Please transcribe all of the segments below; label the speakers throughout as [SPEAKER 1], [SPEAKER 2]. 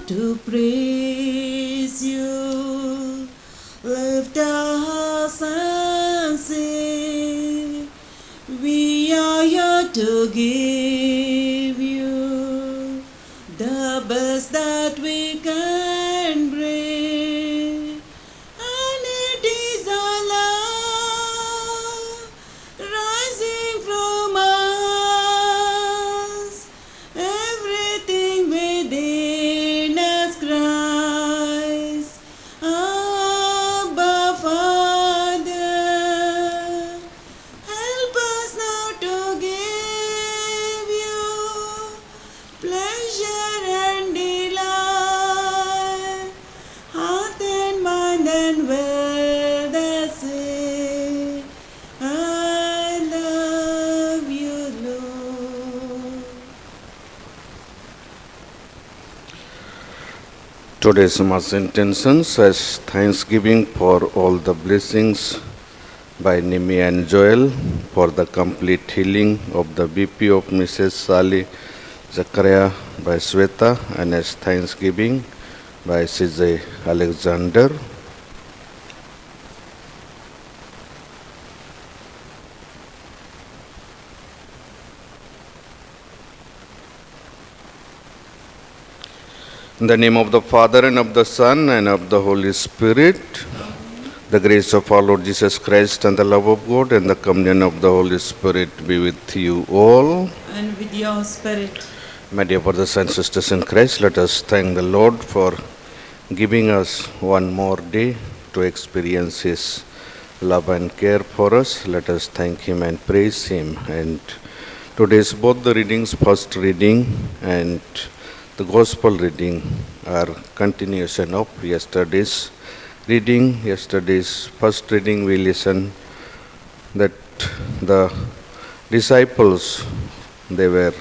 [SPEAKER 1] to praise you. Lift our hearts and sing. We are here to give you the best that we can bring. And it is our love rising from us. Everything within us cries, Abba, Father. Help us now to give you pleasure and delight. Heart and mind and will they say, I love you, Lord.
[SPEAKER 2] Today's Mass intentions as thanksgiving for all the blessings by Nimi and Joel, for the complete healing of the BP of Mrs. Sally Zachariah by Sweta, and as thanksgiving by CJ Alexander. In the name of the Father, and of the Son, and of the Holy Spirit, the grace of our Lord Jesus Christ, and the love of God, and the communion of the Holy Spirit be with you all.
[SPEAKER 1] And with your spirit.
[SPEAKER 2] My dear brothers and sisters in Christ, let us thank the Lord for giving us one more day to experience His love and care for us. Let us thank Him and praise Him. And today's both the readings, first reading and the Gospel reading, are continuation of yesterday's reading. Yesterday's first reading we listened that the disciples, they were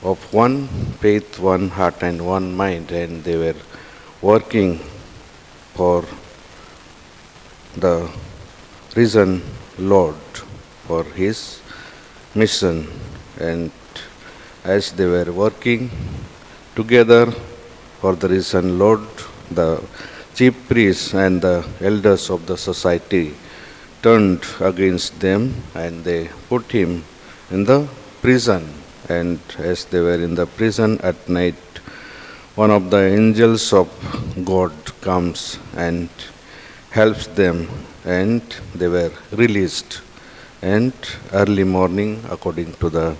[SPEAKER 2] of one faith, one heart and one mind, and they were working for the risen Lord, for His mission. And as they were working together for the risen Lord, the chief priests and the elders of the society turned against them, and they put Him in the prison. And as they were in the prison at night, one of the angels of God comes and helps them, and they were released. And early morning, according to the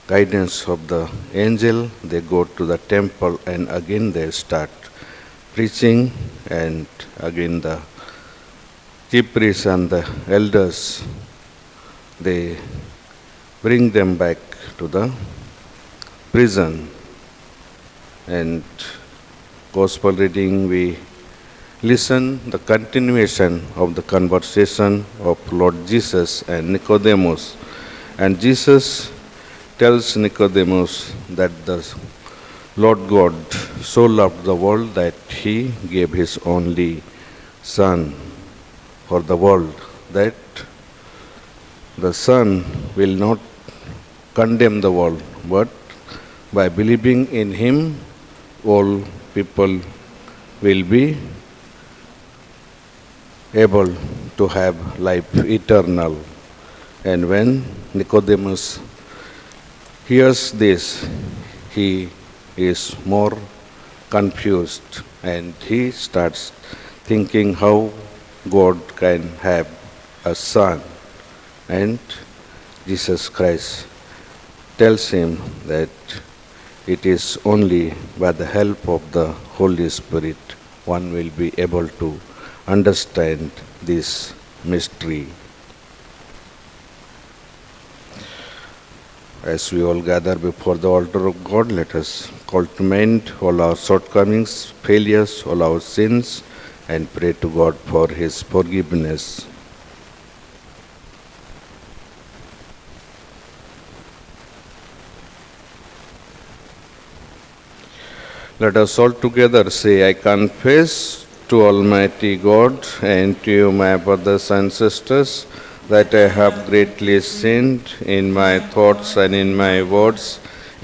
[SPEAKER 2] guidance of the angel, they go to the temple, and again they start preaching, and again the chief priests and the elders, they bring them back to the prison. And Gospel reading, we listen the continuation of the conversation of Lord Jesus and Nicodemus. And Jesus tells Nicodemus that the Lord God so loved the world that He gave His only Son for the world, that the Son will not condemn the world, but by believing in Him, all people will be able to have life eternal. And when Nicodemus hears this, he is more confused, and he starts thinking how God can have a son. And Jesus Christ tells him that it is only by the help of the Holy Spirit one will be able to understand this mystery. As we all gather before the altar of God, let us call to mind all our shortcomings, failures, all our sins, and pray to God for His forgiveness. Let us all together say, I confess to Almighty God and to you, my brothers and sisters, that I have greatly sinned in my thoughts and in my words,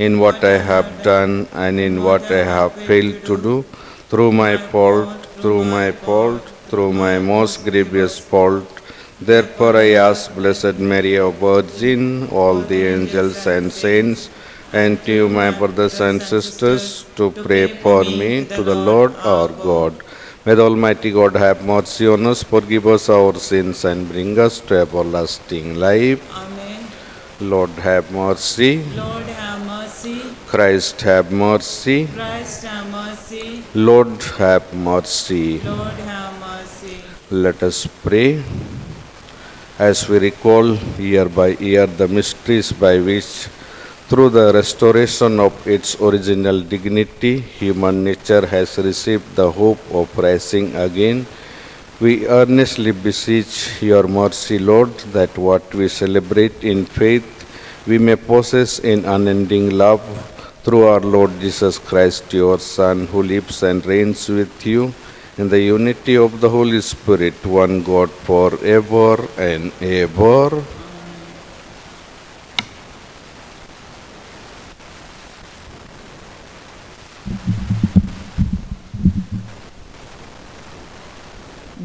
[SPEAKER 2] in what I have done and in what I have failed to do, through my fault, through my most grievous fault. Therefore I ask Blessed Mary, O Virgin, all the angels and saints, and to you, my brothers and sisters, to pray for me to the Lord our God. May the Almighty God have mercy on us, forgive us our sins, and bring us to everlasting life.
[SPEAKER 1] Amen.
[SPEAKER 2] Lord have mercy.
[SPEAKER 1] Lord have mercy.
[SPEAKER 2] Christ have mercy.
[SPEAKER 1] Christ have mercy.
[SPEAKER 2] Lord have mercy.
[SPEAKER 1] Lord have mercy.
[SPEAKER 2] Let us pray. As we recall year by year the mysteries by which, through the restoration of its original dignity, human nature has received the hope of rising again, we earnestly beseech your mercy, Lord, that what we celebrate in faith we may possess in unending love through our Lord Jesus Christ, your Son, who lives and reigns with you in the unity of the Holy Spirit, one God, forever and ever.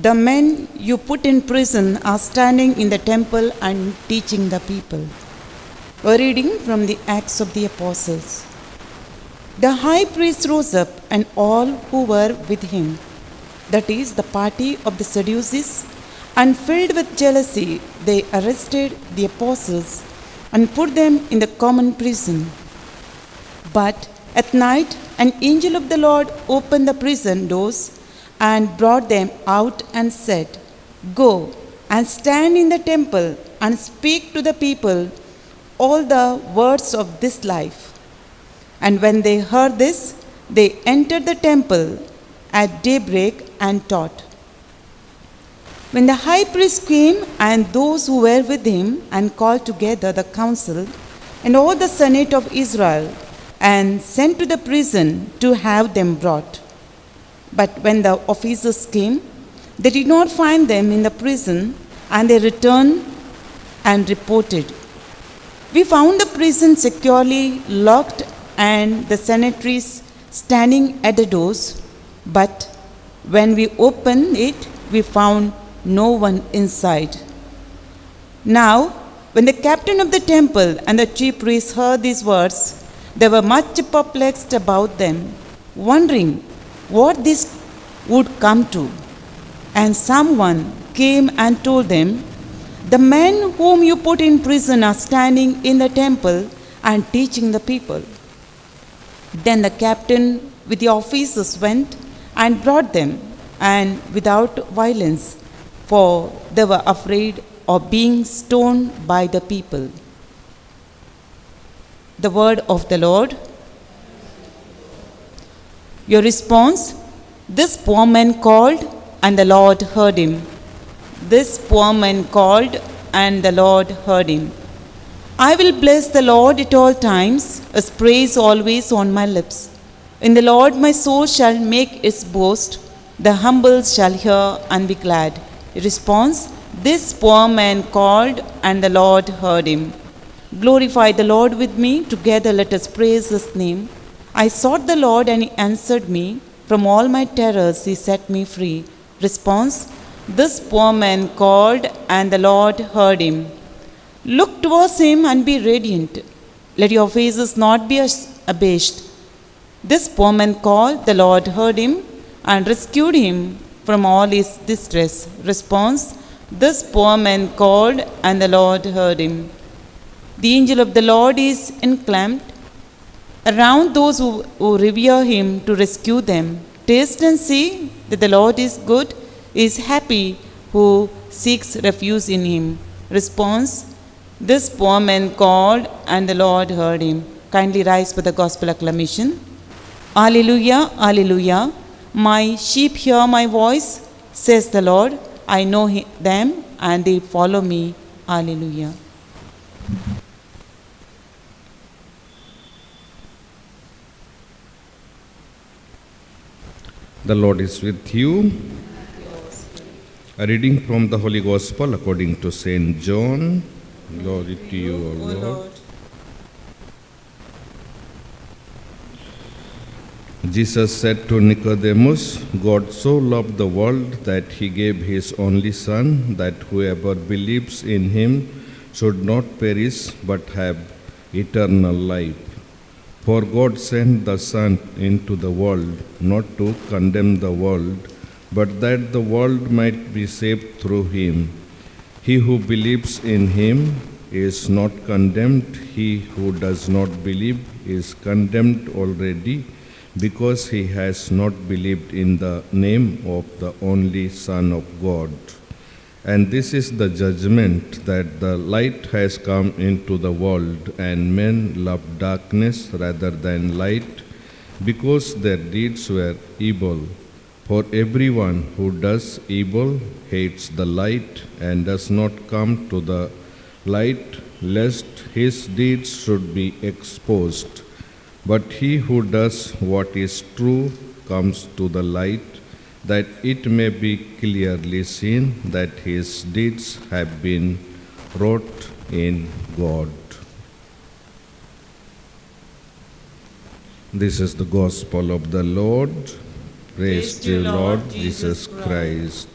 [SPEAKER 1] The men you put in prison are standing in the temple and teaching the people. A reading from the Acts of the Apostles. The high priest rose up, and all who were with him, that is, the party of the Sadducees, and filled with jealousy, they arrested the apostles and put them in the common prison. But at night, an angel of the Lord opened the prison doors and brought them out and said, "Go and stand in the temple and speak to the people all the words of this life." And when they heard this, they entered the temple at daybreak and taught. When the high priest came and those who were with him and called together the council and all the senate of Israel and sent to the prison to have them brought. But when the officers came, they did not find them in the prison, and they returned and reported, "We found the prison securely locked and the sentries standing at the doors, but when we opened it, we found no one inside." Now, when the captain of the temple and the chief priests heard these words, they were much perplexed about them, wondering what this would come to. And someone came and told them, "The men whom you put in prison are standing in the temple and teaching the people." Then the captain with the officers went and brought them, and without violence, for they were afraid of being stoned by the people. The word of the Lord. Your response: this poor man called, and the Lord heard him. This poor man called, and the Lord heard him. I will bless the Lord at all times, his praise always on my lips. In the Lord my soul shall make its boast, the humble shall hear and be glad. Response: this poor man called, and the Lord heard him. Glorify the Lord with me, together let us praise his name. I sought the Lord, and he answered me. From all my terrors he set me free. Response: this poor man called, and the Lord heard him. Look towards him and be radiant. Let your faces not be abashed. This poor man called, the Lord heard him and rescued him from all his distress. Response: this poor man called, and the Lord heard him. The angel of the Lord is encamped around those who revere him to rescue them. Taste and see that the Lord is good. He is happy who seeks refuge in him. Response: this poor man called, and the Lord heard him. Kindly rise for the gospel acclamation. Alleluia, alleluia. My sheep hear my voice, says the Lord. I know them, and they follow me. Alleluia.
[SPEAKER 2] The Lord is with you. A reading from the Holy Gospel according to Saint John. Glory to you, O Lord. Jesus said to Nicodemus, God so loved the world that he gave his only Son, that whoever believes in him should not perish but have eternal life. For God sent the Son into the world not to condemn the world, but that the world might be saved through him. He who believes in him is not condemned. He who does not believe is condemned already, because he has not believed in the name of the only Son of God. And this is the judgment, that the light has come into the world, and men love darkness rather than light, because their deeds were evil. For everyone who does evil hates the light and does not come to the light, lest his deeds should be exposed. But he who does what is true comes to the light, that it may be clearly seen that his deeds have been wrought in God. This is the gospel of the Lord. Praise to you, Lord Jesus Christ.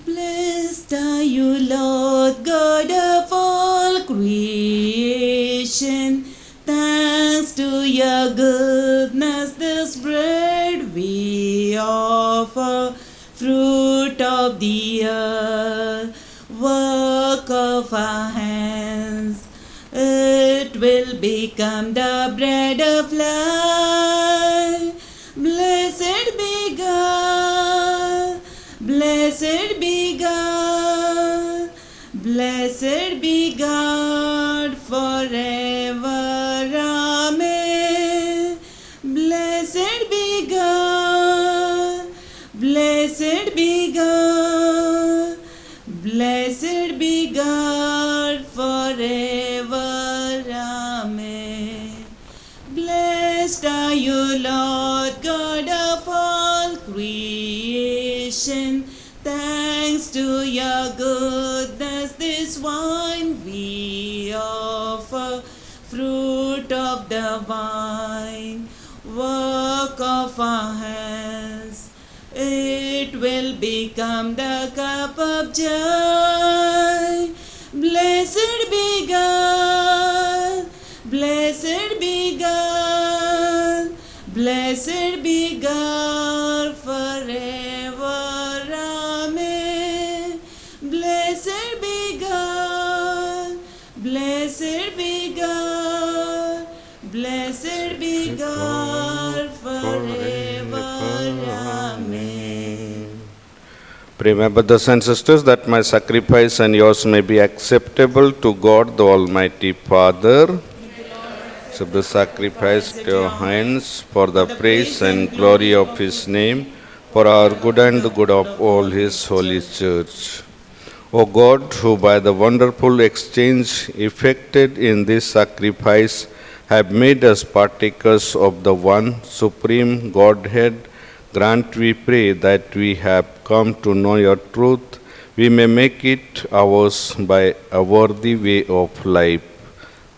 [SPEAKER 1] Blessed are you, Lord God of all creation. Thanks to your goodness, this bread we offer, fruit of the earth, work of our hands. It will become the bread of life. Blessed be God. Blessed be God, blessed be God forever, amen. Blessed be God, blessed be God, blessed be God forever, amen. Blessed are you, Lord God of all creation. Thanks to your goodness, this wine we offer, fruit of the vine, work of our hands. It will become the cup of joy. Blessed be God, blessed be God, blessed be God forever, amen. Blessed be God, blessed be God, blessed be God forever, amen.
[SPEAKER 2] Remember, brothers and sisters, that my sacrifice and yours may be acceptable to God, the Almighty Father. So the sacrifice to your hands for the praise and glory of his name, for our good and the good of all his holy church. O God, who by the wonderful exchange effected in this sacrifice have made us partakers of the one supreme Godhead, grant, we pray, that we have come to know your truth, we may make it ours by a worthy way of life.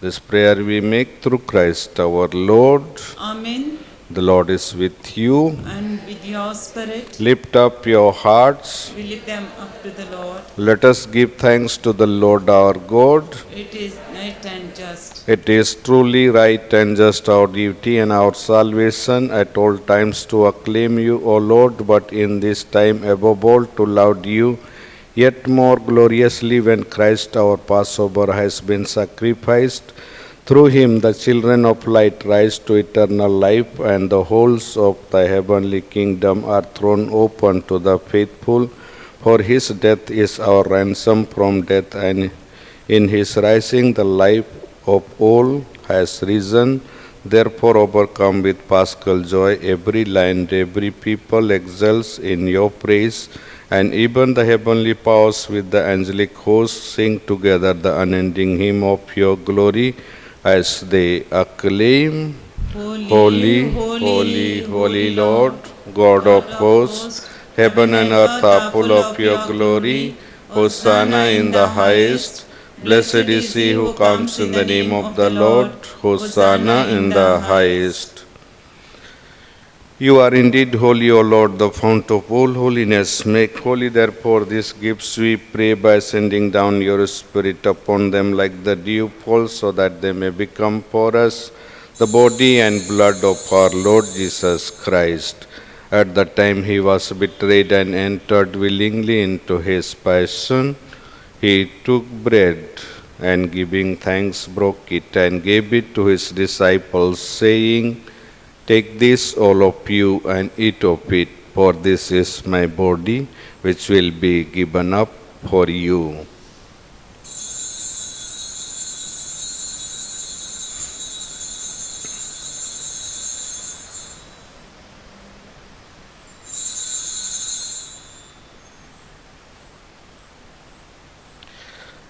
[SPEAKER 2] This prayer we make through Christ our Lord.
[SPEAKER 1] Amen.
[SPEAKER 2] The Lord is with you.
[SPEAKER 1] And with your spirit,
[SPEAKER 2] Lift up your hearts.
[SPEAKER 1] we lift them up to the Lord.
[SPEAKER 2] Let us give thanks to the Lord our God.
[SPEAKER 1] It is right and just.
[SPEAKER 2] It is truly right and just, our duty and our salvation, at all times to acclaim you, O Lord, but in this time above all to laud you, yet more gloriously when Christ our Passover has been sacrificed. Through him the children of light rise to eternal life, and the holes of the heavenly kingdom are thrown open to the faithful. For his death is our ransom from death, and in his rising the life of all has risen. Therefore, overcome with paschal joy, every land, every people exults in your praise, and even the heavenly powers with the angelic hosts sing together the unending hymn of your glory, as they acclaim, Holy, holy, holy Lord, God of hosts, heaven and earth are full of your glory. Hosanna in the highest. Blessed is he who comes in the name of the Lord. Hosanna in the highest. You are indeed holy, O Lord, the fount of all holiness. Make holy, therefore, these gifts, we pray, by sending down your Spirit upon them like the dew fall, so that they may become for us the body and blood of our Lord Jesus Christ. At the time he was betrayed and entered willingly into his passion, he took bread and, giving thanks, broke it and gave it to his disciples, saying, "Take this, all of you, and eat of it, for this is my body, which will be given up for you."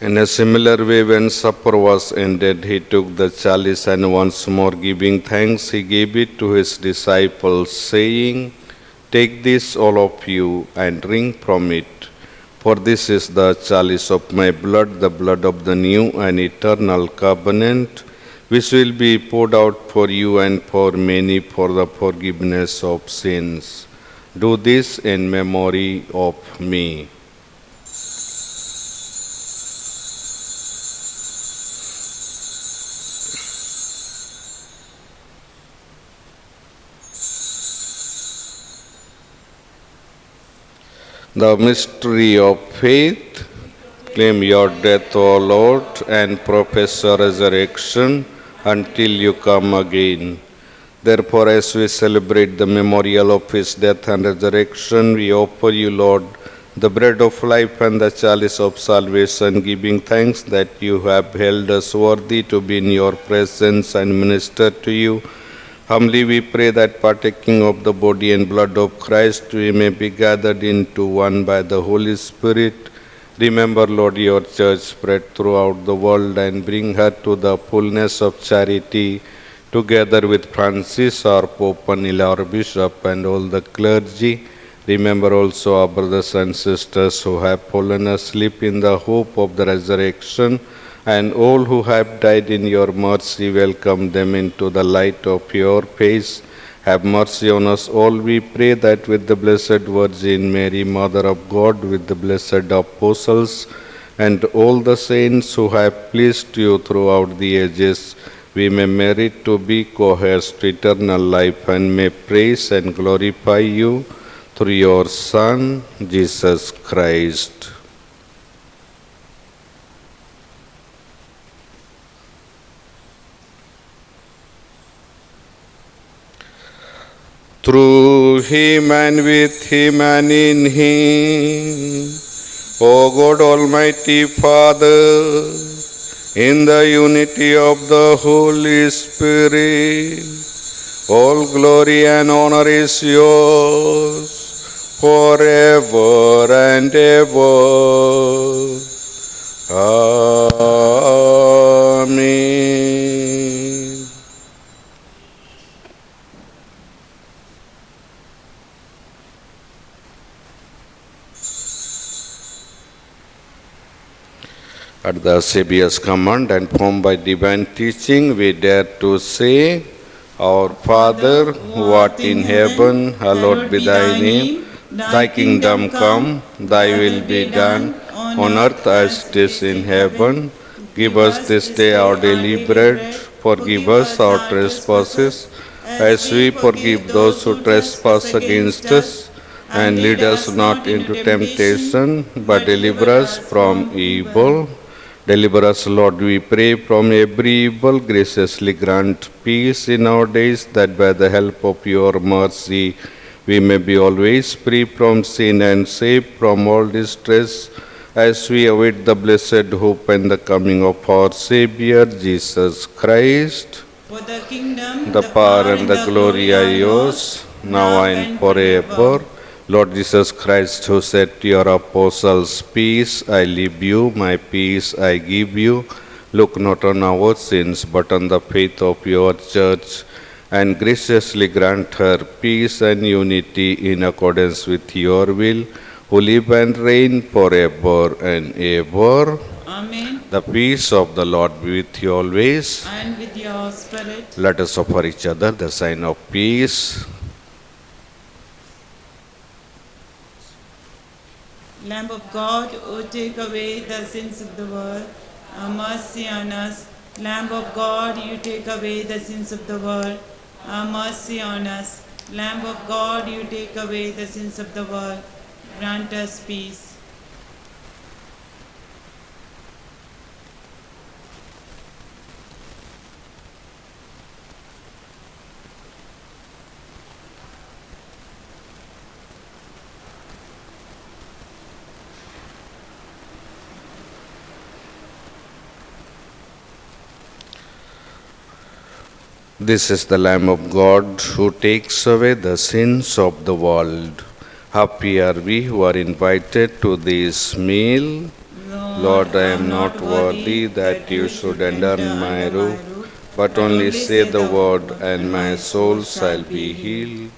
[SPEAKER 2] In a similar way, when supper was ended, he took the chalice, and once more giving thanks, he gave it to his disciples, saying, "Take this, all of you, and drink from it. For this is the chalice of my blood, the blood of the new and eternal covenant, which will be poured out for you and for many for the forgiveness of sins. Do this in memory of me." The mystery of faith. Claim your death, O Lord, and profess your resurrection until you come again. Therefore, as we celebrate the memorial of his death and resurrection, we offer you, Lord, the bread of life and the chalice of salvation, giving thanks that you have held us worthy to be in your presence and minister to you. Humbly we pray that, partaking of the body and blood of Christ, we may be gathered into one by the Holy Spirit. Remember, Lord, your church spread throughout the world, and bring her to the fullness of charity, together with Francis, our Pope, and our Bishop, and all the clergy. Remember also our brothers and sisters who have fallen asleep in the hope of the resurrection, and all who have died in your mercy. Welcome them into the light of your face. Have mercy on us all, we pray, that with the Blessed Virgin Mary, Mother of God, with the blessed apostles, and all the saints who have pleased you throughout the ages, we may merit to be co-heirs to eternal life, and may praise and glorify you through your Son, Jesus Christ. Through him and with him and in him, O God, Almighty Father, in the unity of the Holy Spirit, all glory and honor is yours forever and ever. Amen. At the Saviour's command and formed by divine teaching, we dare to say, Our Father, who art in heaven, hallowed be thy name. Thy kingdom come, thy will be done, on earth as it is in heaven. Give us this day our daily bread. Forgive us our trespasses, as we forgive those who trespass against us. And lead us not into temptation, but deliver us from evil. Deliver us, Lord, we pray, from every evil. Graciously grant peace in our days, that by the help of your mercy we may be always free from sin and safe from all distress, as we await the blessed hope and the coming of our Saviour, Jesus Christ.
[SPEAKER 1] For the kingdom,
[SPEAKER 2] The power and the glory are yours, now and forever. Lord Jesus Christ, who said to your apostles, Peace I leave you, my peace I give you, look not on our sins, but on the faith of your church, and graciously grant her peace and unity in accordance with your will, who live and reign forever and ever.
[SPEAKER 1] Amen.
[SPEAKER 2] The peace of the Lord be with you always.
[SPEAKER 1] And with your spirit.
[SPEAKER 2] Let us offer each other the sign of peace.
[SPEAKER 1] Lamb of God, who take away the sins of the world, have mercy on us. Lamb of God, you take away the sins of the world, have mercy on us. Lamb of God, you take away the sins of the world, grant us peace.
[SPEAKER 2] This is the Lamb of God who takes away the sins of the world. Happy are we who are invited to this meal. Lord, I am not worthy that you should enter my roof, but only say the word, and my soul shall be healed.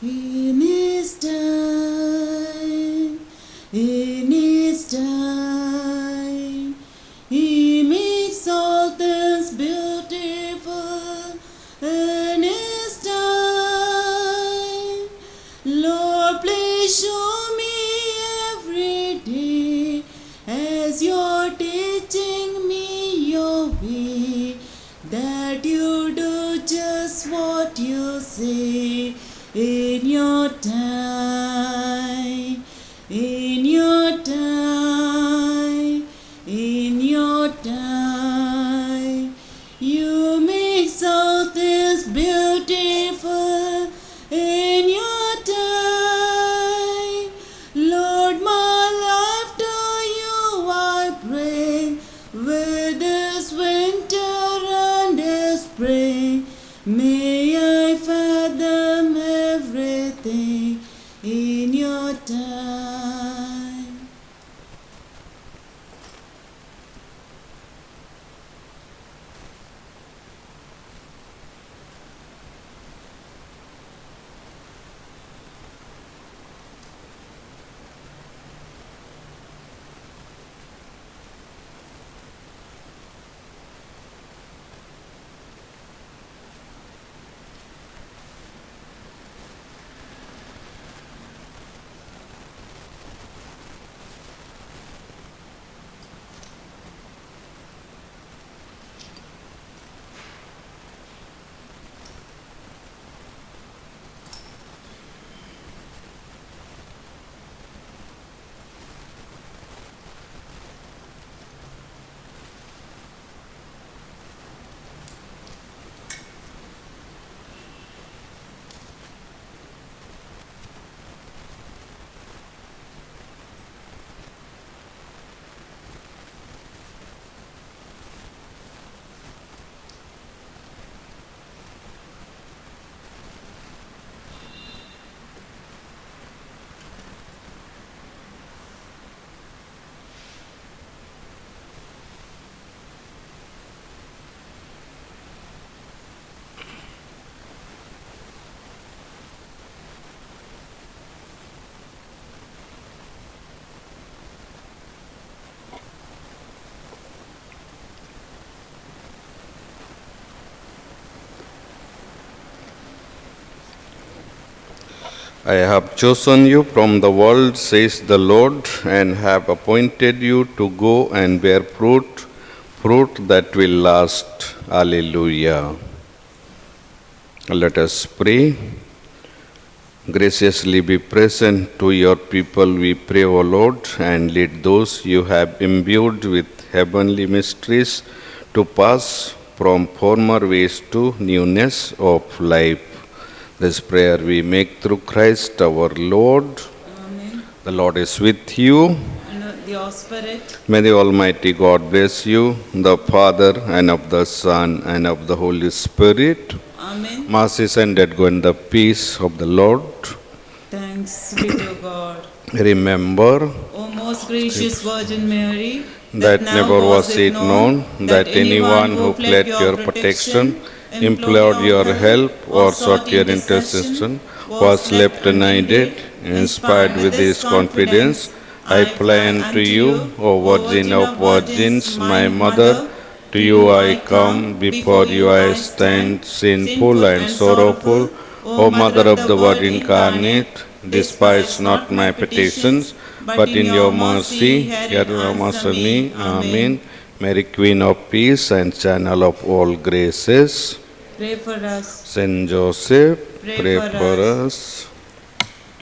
[SPEAKER 1] In His time, in His time, He makes all things beautiful. In His time, Lord, please show me every day as You're teaching me Your way, that You do just what You say. In Your time, in Your time, in Your time, You make all things beautiful. In Your time, Lord, my life to You I bring, with this winter and this spring. May I fathom everything in Your time.
[SPEAKER 2] I have chosen you from the world, says the Lord, and have appointed you to go and bear fruit, fruit that will last. Alleluia. Let us pray. Graciously be present to your people, we pray, O Lord, and lead those you have imbued with heavenly mysteries to pass from former ways to newness of life. This prayer we make through Christ our Lord.
[SPEAKER 1] Amen.
[SPEAKER 2] The Lord is with you.
[SPEAKER 1] And your spirit.
[SPEAKER 2] May the Almighty God bless you, the Father, and of the Son, and of the Holy Spirit.
[SPEAKER 1] Amen.
[SPEAKER 2] Mass is ended. Go in the peace of the Lord.
[SPEAKER 1] Thanks be to God.
[SPEAKER 2] Remember
[SPEAKER 1] O most gracious Virgin Mary,
[SPEAKER 2] that never was it known that anyone who pled your protection, implored your help, or sought your intercession was left unaided. Inspired with this confidence, I fly unto you, O Virgin of Virgins, my Mother. To you I come, before you I stand, sinful and sorrowful. O Mother of the Word incarnate, despise not my petitions, but in your mercy, hear and answer me. Amen. Mary, Queen of Peace and Channel of all graces,
[SPEAKER 1] Pray for us.
[SPEAKER 2] Saint Joseph, pray
[SPEAKER 1] for
[SPEAKER 2] for us.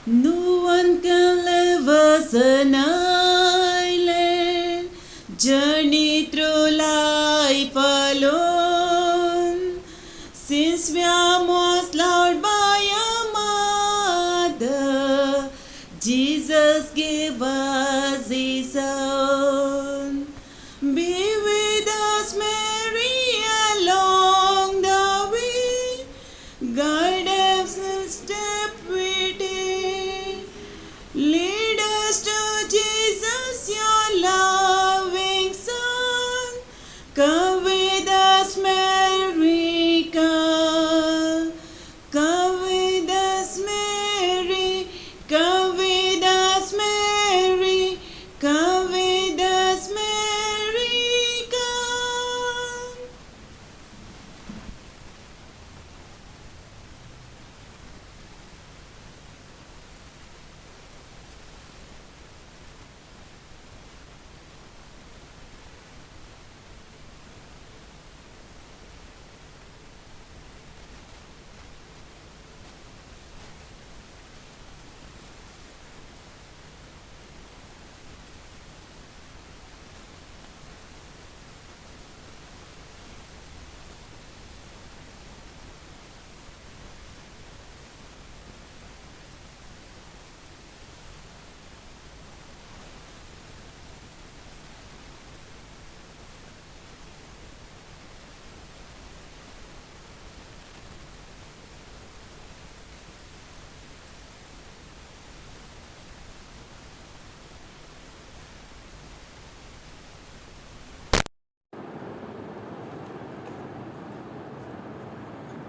[SPEAKER 1] No one can live as an island, journey through life alone. Since we are most loved by a mother, Jesus gave us